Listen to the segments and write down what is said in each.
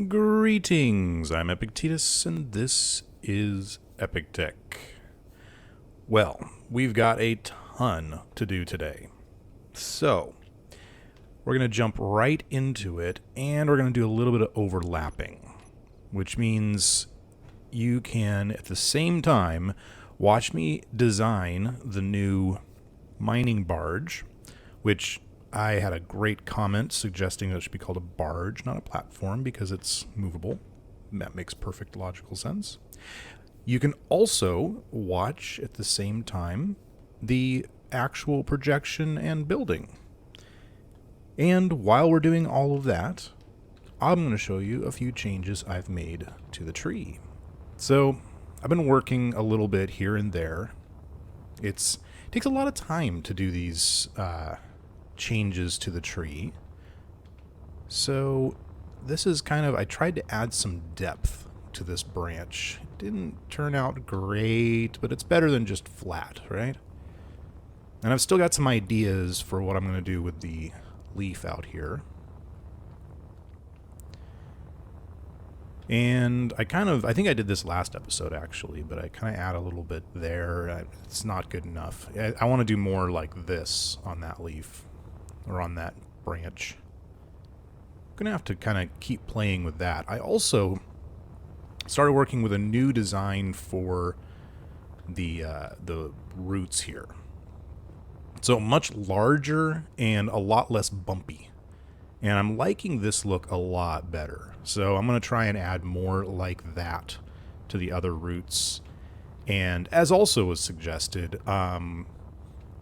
Greetings, I'm Epictetus, and this is Epic Tech. Well, we've got a ton to do today. So, we're going to jump right into it, and we're going to do a little bit of overlapping, which means you can, at the same time, watch me design the new mining barge, which I had a great comment suggesting that it should be called a barge, not a platform, because it's movable. That makes perfect logical sense. You can also watch at the same time the actual projection and building. And while we're doing all of that, I'm going to show you a few changes I've made to the tree. So I've been working a little bit here and there. It takes a lot of time to do these changes to the tree. So this is kind of, I tried to add some depth to this branch. It didn't turn out great, but it's better than just flat, right? And I've still got some ideas for what I'm going to do with the leaf out here. And I think I did this last episode actually, but I kind of add a little bit there. It's not good enough. I want to do more like this on that leaf. Or on that branch. I'm going to have to kind of keep playing with that. I also started working with a new design for the roots here. So much larger and a lot less bumpy. And I'm liking this look a lot better. So I'm going to try and add more like that to the other roots. And as also was suggested, I'm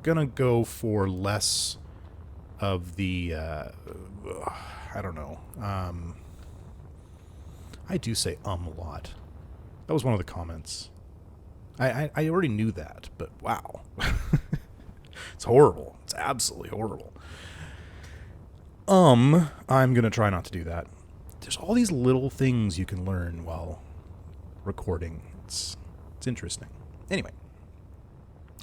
going to go for less of the, I don't know, I do say a lot. That was one of the comments. I already knew that, but wow. It's horrible. It's absolutely horrible. I'm gonna try not to do that. There's all these little things you can learn while recording. It's interesting. Anyway,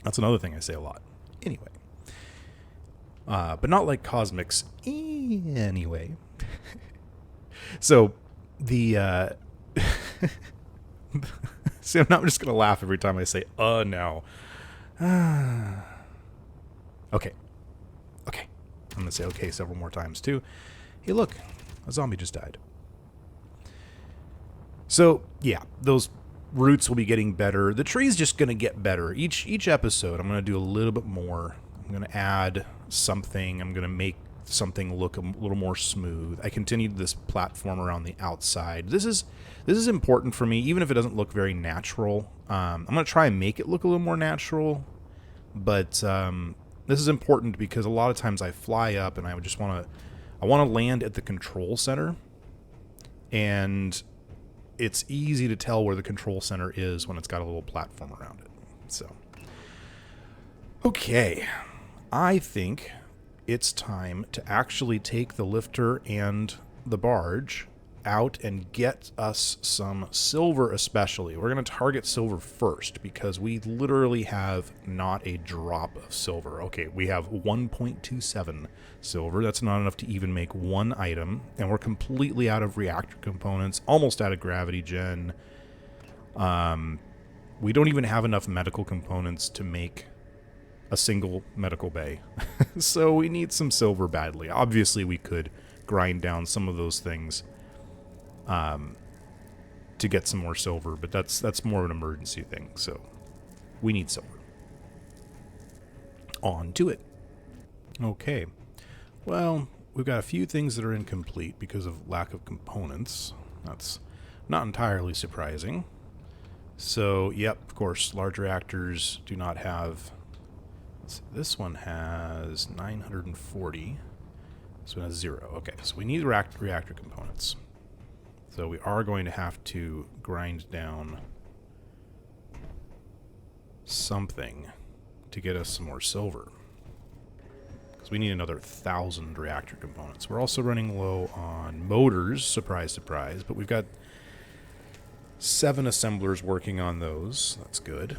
that's another thing I say a lot. Anyway. But not like cosmics. Anyway. So, the, see, I'm not just going to laugh every time I say, now. Okay. Okay. I'm going to say okay several more times, too. Hey, look. A zombie just died. So, yeah, those roots will be getting better. The tree's just going to get better. Each episode, I'm going to do a little bit more. I'm going to add something. I'm going to make something look a little more smooth. I continued this platform around the outside. This is important for me, even if it doesn't look very natural. I'm going to try and make it look a little more natural, but this is important because a lot of times I fly up and I would just want to land at the control center, and it's easy to tell where the control center is when it's got a little platform around it. So, okay. I think it's time to actually take the lifter and the barge out and get us some silver especially. We're going to target silver first because we literally have not a drop of silver. Okay, we have 1.27 silver. That's not enough to even make one item, and we're completely out of reactor components, almost out of gravity gen. We don't even have enough medical components to make a single medical bay. So we need some silver badly. Obviously we could grind down some of those things to get some more silver, but that's more of an emergency thing. So we need silver. On to it. Okay. Well, we've got a few things that are incomplete because of lack of components. That's not entirely surprising. So, yep, of course, large reactors do not have... This one has 940. This one has 0. Okay, so we need reactor components. So we are going to have to grind down something to get us some more silver. Because we need another 1,000 reactor components. We're also running low on motors, surprise, surprise, but we've got 7 assemblers working on those. That's good.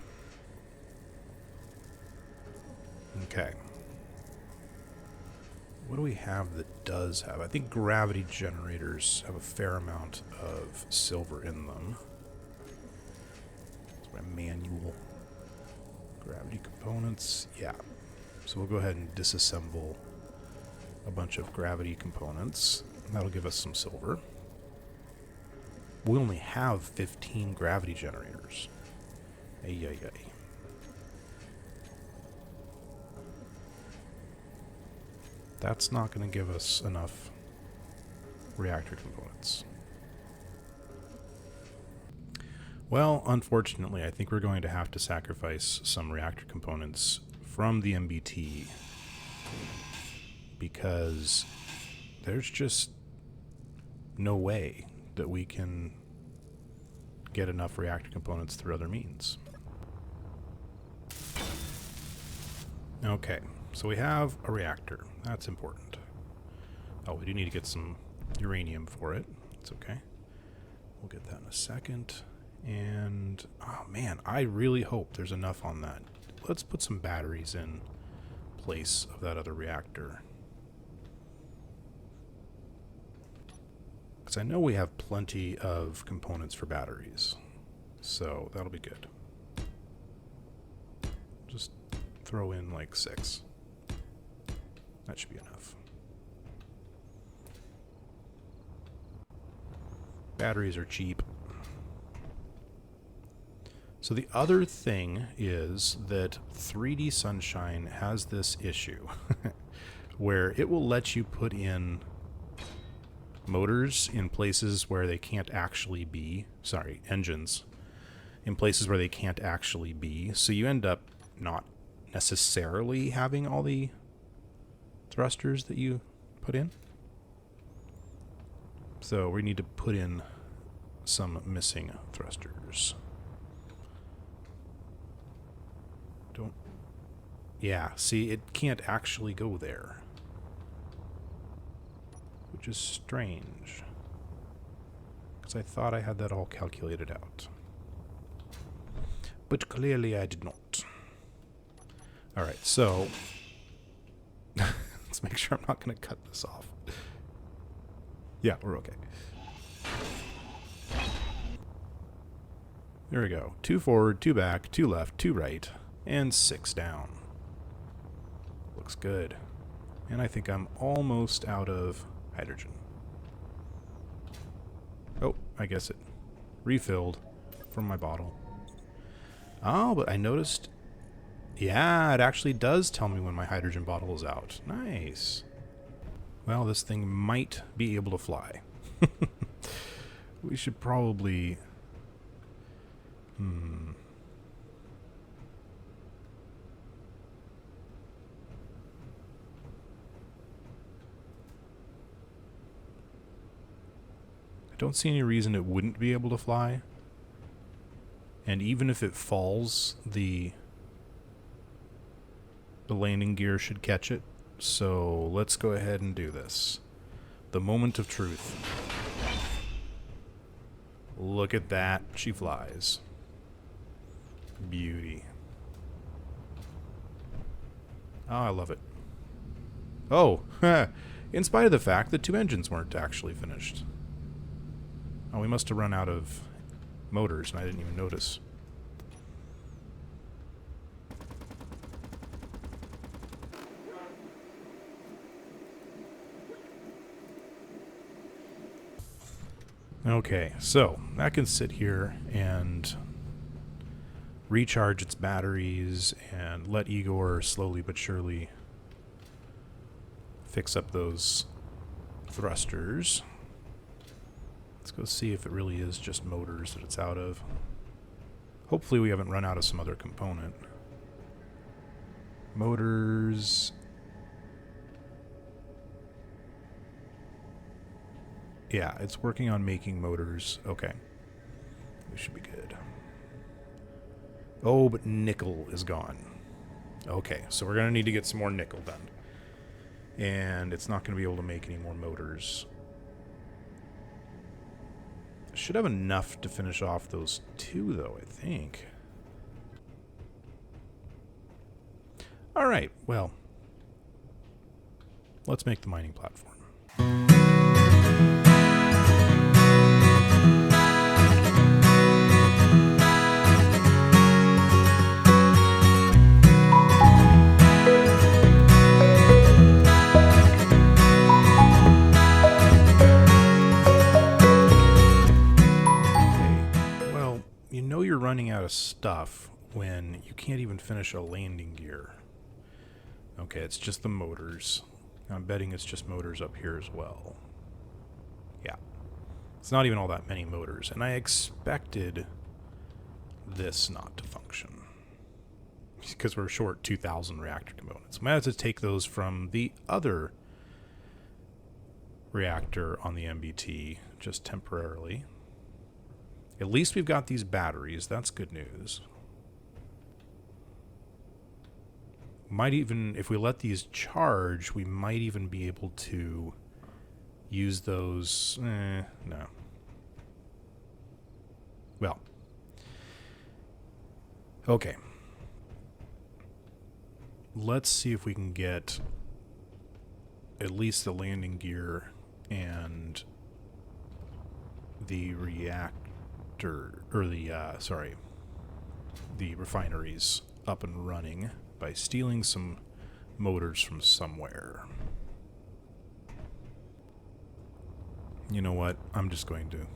Okay. What do we have that does have? I think gravity generators have a fair amount of silver in them. That's my manual. Gravity components. Yeah. So we'll go ahead and disassemble a bunch of gravity components. That'll give us some silver. We only have 15 gravity generators. Ay, ay, ay. That's not going to give us enough reactor components. Well, unfortunately, I think we're going to have to sacrifice some reactor components from the MBT because there's just no way that we can get enough reactor components through other means. Okay, so we have a reactor. That's important. Oh, we do need to get some uranium for it. It's okay. We'll get that in a second. And, oh man, I really hope there's enough on that. Let's put some batteries in place of that other reactor. Because I know we have plenty of components for batteries. So that'll be good. Just throw in like 6. That should be enough. Batteries are cheap. So the other thing is that 3D Sunshine has this issue where it will let you put in motors in places where they can't actually be. Sorry, engines in places where they can't actually be. So you end up not necessarily having all the thrusters that you put in. So we need to put in some missing thrusters. Yeah, see, it can't actually go there. Which is strange. Because I thought I had that all calculated out. But clearly I did not. Alright, so... let's make sure I'm not going to cut this off. Yeah, we're okay. There we go. 2 forward, 2 back, 2 left, 2 right, and 6 down. Looks good. And I think I'm almost out of hydrogen. Oh, I guess it refilled from my bottle. Oh, but I noticed... yeah, it actually does tell me when my hydrogen bottle is out. Nice. Well, this thing might be able to fly. We should probably... I don't see any reason it wouldn't be able to fly. And even if it falls, the landing gear should catch it. So let's go ahead and do this. The moment of truth. Look at that. She flies. Beauty. Oh, I love it. Oh, in spite of the fact that 2 engines weren't actually finished. Oh, we must have run out of motors, and I didn't even notice. Okay, so that can sit here and recharge its batteries and let Igor slowly but surely fix up those thrusters. Let's go see if it really is just motors that it's out of. Hopefully we haven't run out of some other component. Motors... yeah, it's working on making motors. Okay. This should be good. Oh, but nickel is gone. Okay, so we're going to need to get some more nickel done. And it's not going to be able to make any more motors. Should have enough to finish off those 2, though, I think. Alright, well. let's make the mining platform. You're running out of stuff when you can't even finish a landing gear. Okay, it's just the motors. I'm betting it's just motors up here as well. Yeah. It's not even all that many motors, and I expected this not to function. Because we're short 2,000 reactor components. I might have to take those from the other reactor on the MBT just temporarily. At least we've got these batteries. That's good news. Might even, if we let these charge, we might even be able to use those. No. Well. Okay. Let's see if we can get at least the landing gear and the the refineries up and running by stealing some motors from somewhere. You know what? I'm just going to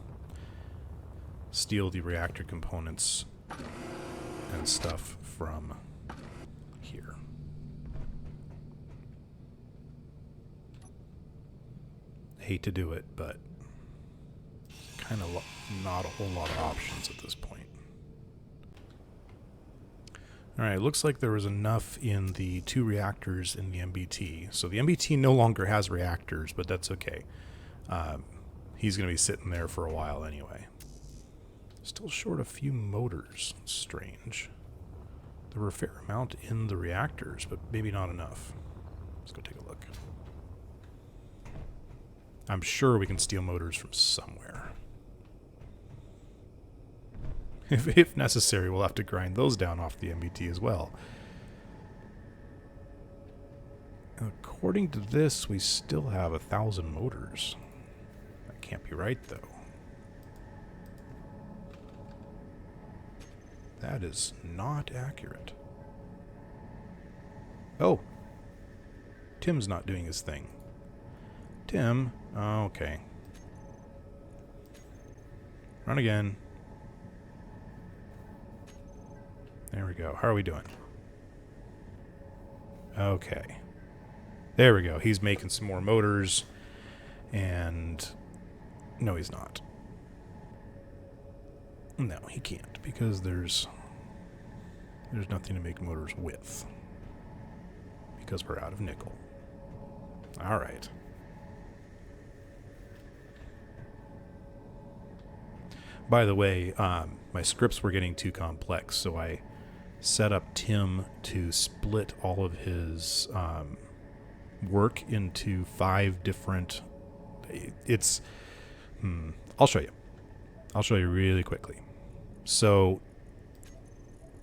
steal the reactor components and stuff from here. Hate to do it, but kind of not a whole lot of options at this point. Alright, looks like there was enough in the 2 reactors in the MBT. So the MBT no longer has reactors, but that's okay. He's going to be sitting there for a while anyway. Still short a few motors. Strange. There were a fair amount in the reactors, but maybe not enough. Let's go take a look. I'm sure we can steal motors from somewhere. If necessary, we'll have to grind those down off the MBT as well. According to this, we still have 1,000 motors. That can't be right, though. That is not accurate. Oh! Tim's not doing his thing. Tim? Oh, okay. Run again. There we go. How are we doing? Okay. There we go. He's making some more motors. And... no, he's not. No, he can't, because there's nothing to make motors with. Because we're out of nickel. Alright. By the way, my scripts were getting too complex, so I set up Tim to split all of his work into 5 different... It's... I'll show you. I'll show you really quickly. So,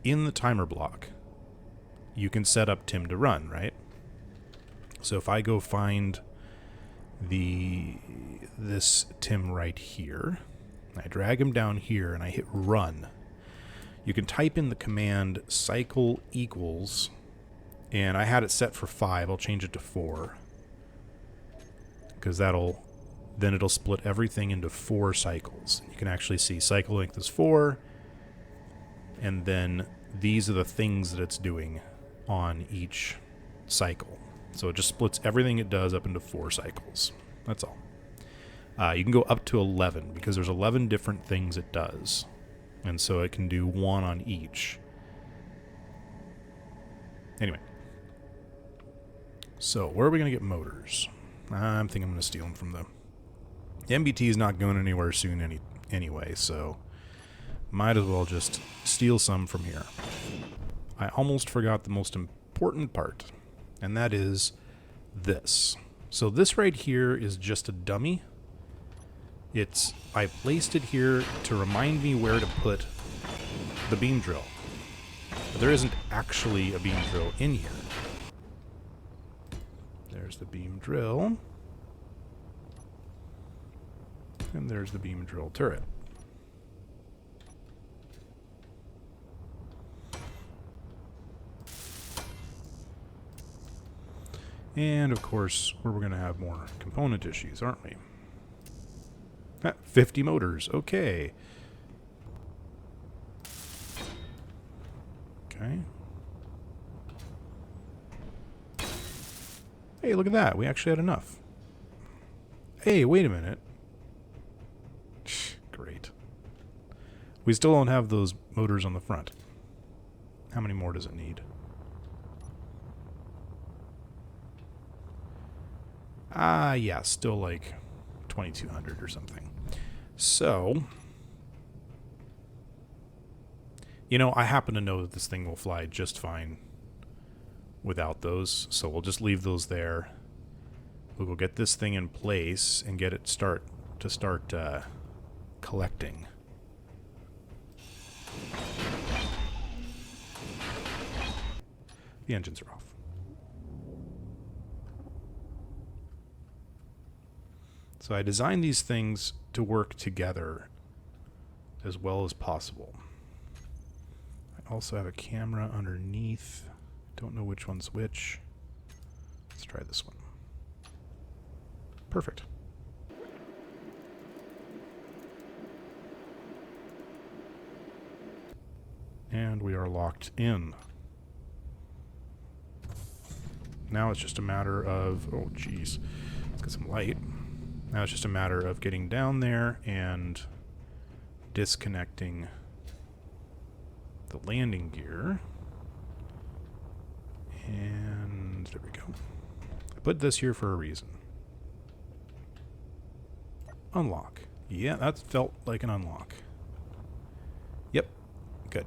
in the timer block, you can set up Tim to run, right? So if I go find this Tim right here, I drag him down here and I hit run. You can type in the command cycle equals, and I had it set for 5. I'll change it to 4, because then it'll split everything into 4 cycles. You can actually see cycle length is 4, and then these are the things that it's doing on each cycle. So it just splits everything it does up into 4 cycles. That's all. You can go up to 11, because there's 11 different things it does. And so it can do 1 on each. Anyway. So, where are we going to get motors? I'm thinking I'm going to steal them from them. The MBT is not going anywhere soon anyway, so might as well just steal some from here. I almost forgot the most important part, and that is this. So this right here is just a dummy. I placed it here to remind me where to put the beam drill. But there isn't actually a beam drill in here. There's the beam drill. And there's the beam drill turret. And of course, we're going to have more component issues, aren't we? 50 motors, okay. Okay. Hey, look at that. We actually had enough. Hey, wait a minute. Great. We still don't have those motors on the front. How many more does it need? Yeah, still like 2,200 or something. So, you know, I happen to know that this thing will fly just fine without those, so we'll just leave those there. We'll go get this thing in place and get it start collecting. The engines are off. So I designed these things to work together as well as possible. I also have a camera underneath. Don't know which one's which. Let's try this one. Perfect. And we are locked in. Now it's just a matter of... oh, geez. Let's get some light. Now it's just a matter of getting down there and disconnecting the landing gear. And there we go. I put this here for a reason. Unlock. Yeah, that felt like an unlock. Yep. Good.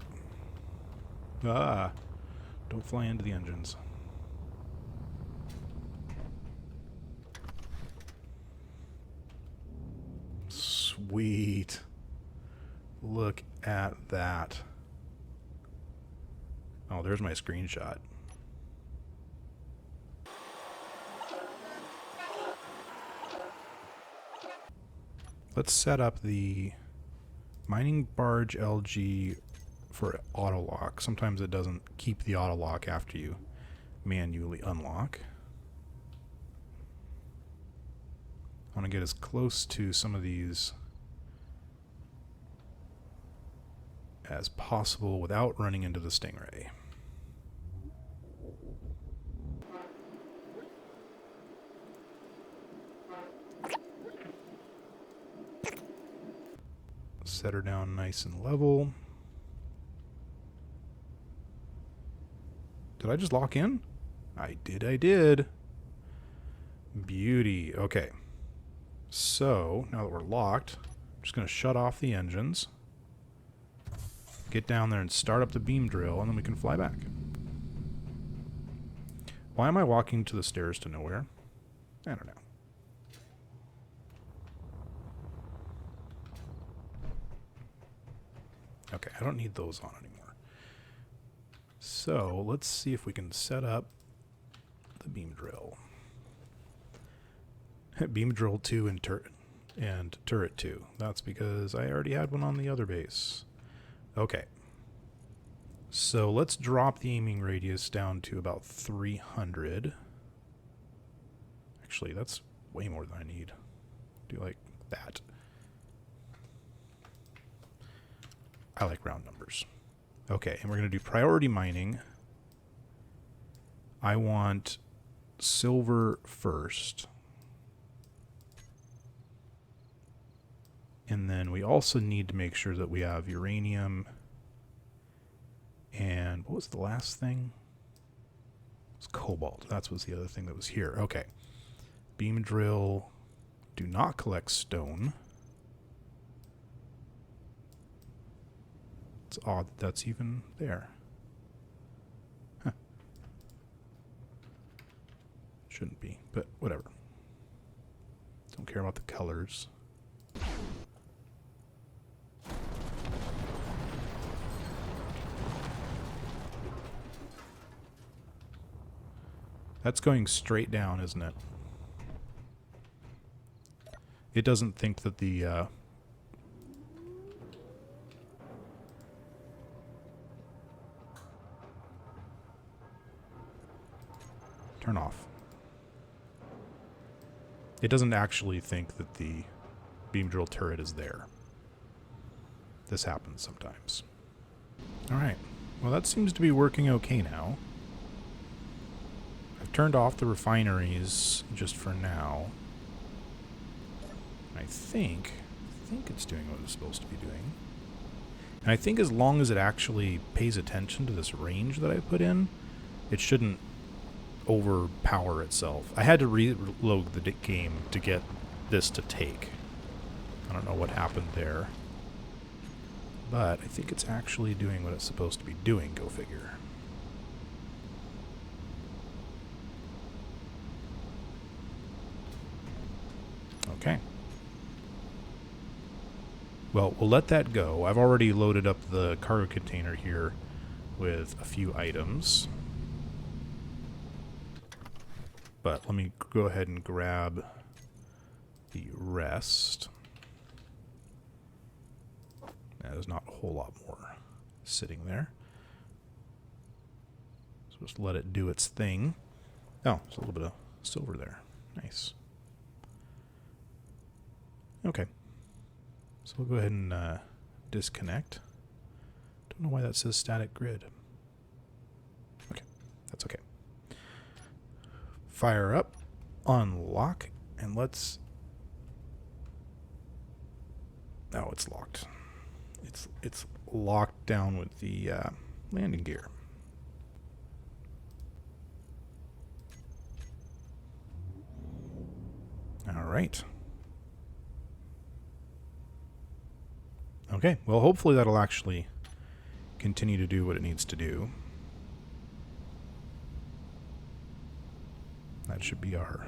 Ah. Don't fly into the engines. Sweet. Look at that. Oh, there's my screenshot. Let's set up the mining barge LG for auto lock. Sometimes it doesn't keep the auto lock after you manually unlock. I want to get as close to some of these as possible without running into the Stingray. Set her down nice and level. Did I just lock in? I did. Beauty. Okay. So, now that we're locked, I'm just going to shut off the engines. Get down there and start up the beam drill, and then we can fly back. Why am I walking to the stairs to nowhere? I don't know. Okay, I don't need those on anymore. So, let's see if we can set up the beam drill. Beam drill 2 and turret 2. That's because I already had one on the other base. Okay. So let's drop the aiming radius down to about 300. Actually, that's way more than I need. Do like that. I like round numbers. Okay, and we're going to do priority mining. I want silver first. And then we also need to make sure that we have uranium. And what was the last thing? It was cobalt. That was the other thing that was here. Okay. Beam drill. Do not collect stone. It's odd that that's even there. Huh. Shouldn't be, but whatever. Don't care about the colors. That's going straight down, isn't it? It doesn't think that the... Turn off. It doesn't actually think that the beam drill turret is there. This happens sometimes. Alright. Well, that seems to be working okay now. I've turned off the refineries just for now. I think it's doing what it's supposed to be doing. And I think as long as it actually pays attention to this range that I put in, it shouldn't overpower itself. I had to reload the game to get this to take. I don't know what happened there. But I think it's actually doing what it's supposed to be doing, go figure. Okay. Well, we'll let that go. I've already loaded up the cargo container here with a few items. But let me go ahead and grab the rest. Now, there's not a whole lot more sitting there. So just let it do its thing. Oh, there's a little bit of silver there. Nice. Okay. So we'll go ahead and disconnect. Don't know why that says static grid. Okay, that's okay. Fire up, unlock, and let's... Oh, it's locked. It's locked down with the landing gear. All right. Okay, well, hopefully that'll actually continue to do what it needs to do. That should be our...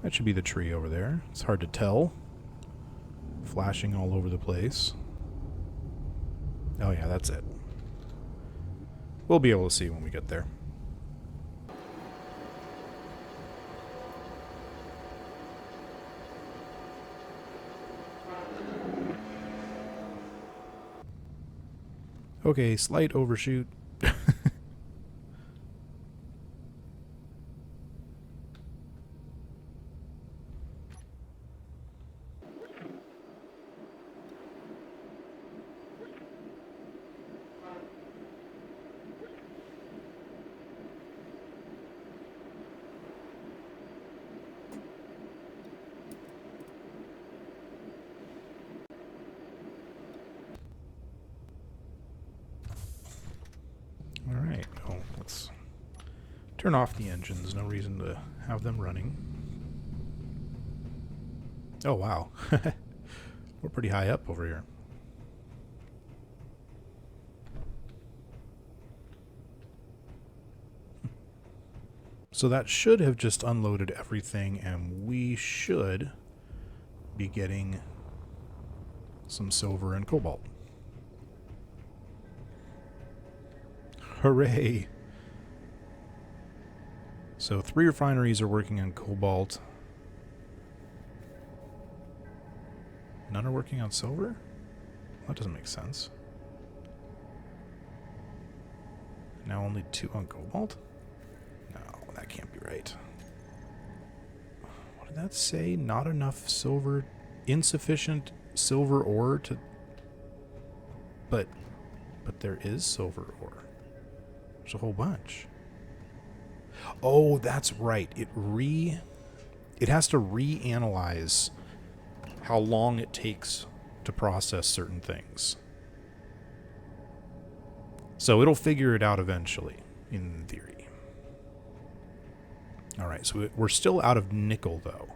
That should be the tree over there. It's hard to tell. Flashing all over the place. Oh yeah, that's it. We'll be able to see when we get there. Okay, slight overshoot. Alright, well, let's turn off the engines. No reason to have them running. Oh, wow. We're pretty high up over here. So that should have just unloaded everything, and we should be getting some silver and cobalt. Hooray! So 3 refineries are working on cobalt. None are working on silver? That doesn't make sense. Now only 2 on cobalt? No, that can't be right. What did that say? Not enough silver, insufficient silver ore to... But there is silver ore. There's a whole bunch. Oh, that's right. It has to reanalyze how long it takes to process certain things. So it'll figure it out eventually, in theory. Alright, so we're still out of nickel, though.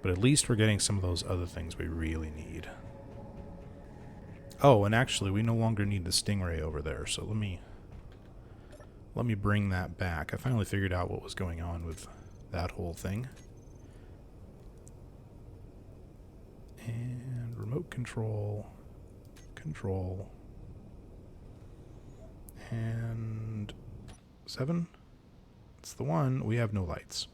But at least we're getting some of those other things we really need. Oh, and actually, we no longer need the stingray over there, so let me bring that back. I finally figured out what was going on with that whole thing. And remote control. And 7. It's the one. We have no lights.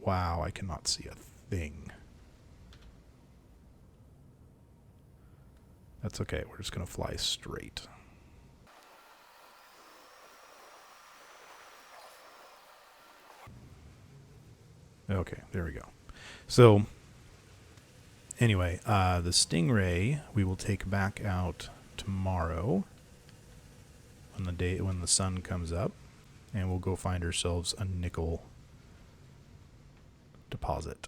Wow, I cannot see a thing. That's okay. We're just going to fly straight. Okay, there we go. So, anyway, the Stingray we will take back out tomorrow when the sun comes up, and we'll go find ourselves a nickel deposit.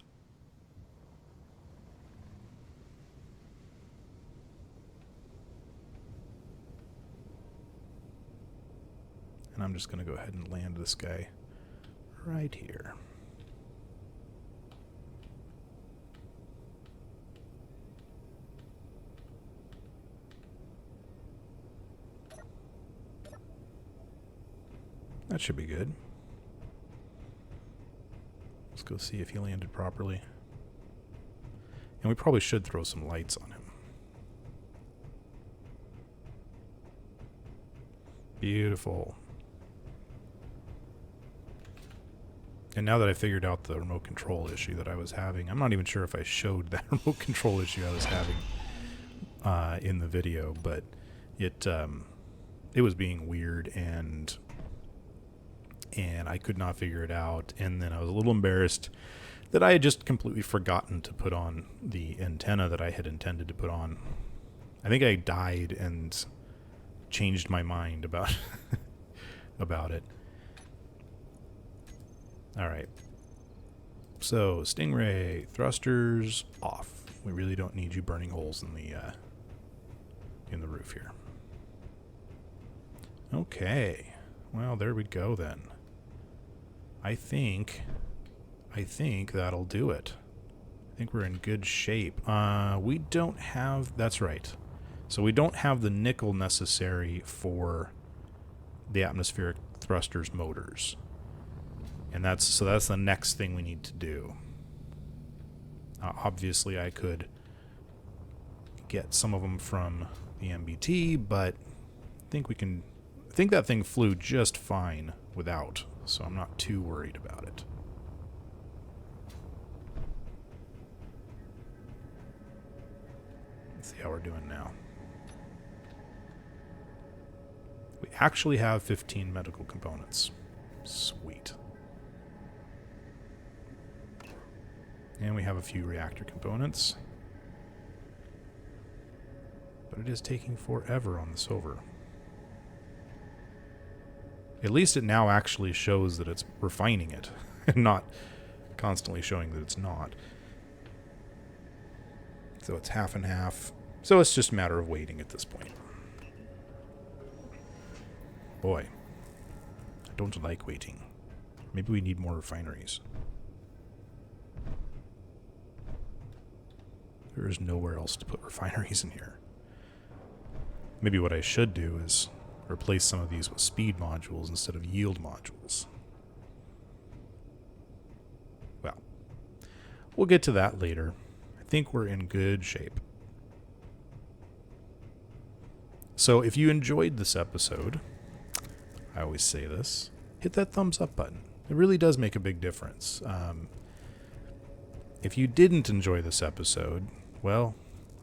And I'm just going to go ahead and land this guy right here. That should be good. Let's go see if he landed properly. And we probably should throw some lights on him. Beautiful. And now that I figured out the remote control issue that I was having, I'm not even sure if I showed that remote control issue I was having in the video, but it was being weird, and I could not figure it out. And then I was a little embarrassed that I had just completely forgotten to put on the antenna that I had intended to put on. I think I died and changed my mind about about it. All right. So, Stingray thrusters off. We really don't need you burning holes in the roof here. Okay. Well, there we go then. I think that'll do it. I think we're in good shape. We don't have... That's right. So we don't have the nickel necessary for the atmospheric thrusters motors. And that's the next thing we need to do. Obviously, I could get some of them from the MBT, but I think that thing flew just fine without, so I'm not too worried about it. Let's see how we're doing now. We actually have 15 medical components. Sweet. And we have a few reactor components. But it is taking forever on the Silver. At least it now actually shows that it's refining it, and not constantly showing that it's not. So it's half and half. So it's just a matter of waiting at this point. Boy, I don't like waiting. Maybe we need more refineries. There is nowhere else to put refineries in here. Maybe what I should do is replace some of these with speed modules instead of yield modules. Well, we'll get to that later. I think we're in good shape. So if you enjoyed this episode, I always say this, hit that thumbs up button. It really does make a big difference. If you didn't enjoy this episode, well,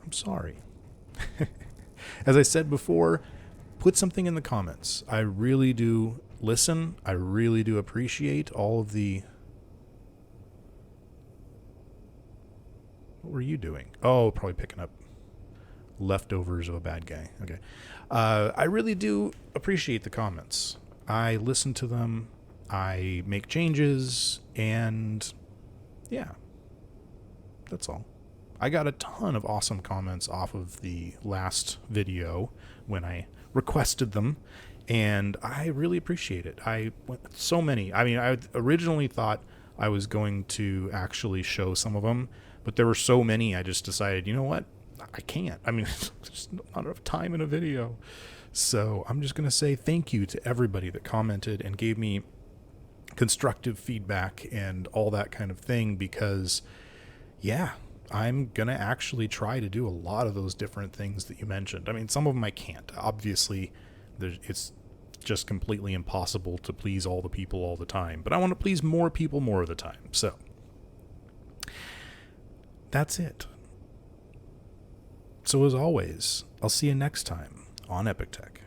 I'm sorry. As I said before, put something in the comments. I really do listen. I really do appreciate all of the... What were you doing? Oh, probably picking up leftovers of a bad guy. Okay. I really do appreciate the comments. I listen to them. I make changes. And yeah, that's all. I got a ton of awesome comments off of the last video when I requested them, and I really appreciate it. So many. I mean, I originally thought I was going to actually show some of them, but there were so many, I just decided, you know what? I can't. I mean, there's not enough time in a video. So I'm just going to say thank you to everybody that commented and gave me constructive feedback and all that kind of thing, because yeah, I'm going to actually try to do a lot of those different things that you mentioned. I mean, some of them I can't. Obviously, it's just completely impossible to please all the people all the time, but I want to please more people more of the time. So that's it. So as always, I'll see you next time on Epic Tech.